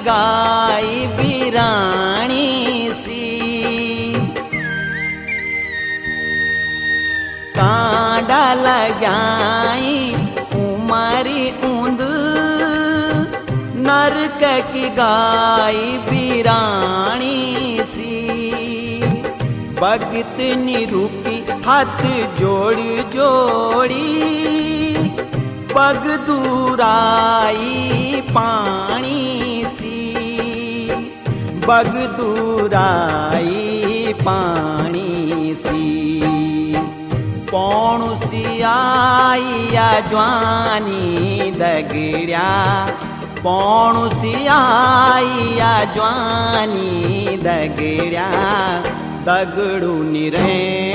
गाई बिराणी सी। कांडा लगाई उमरी ऊंद नरक की गाई बिराणी सी। भगत निरूपी हाथ जोड़ जोड़ी पग दूराई पानी सी। पग दूराई पानी सी। पौणुसी आईया ज्वानी दगड़िया। पौणुसी आईया ज्वानी दगड़िया। दगड़ू निरे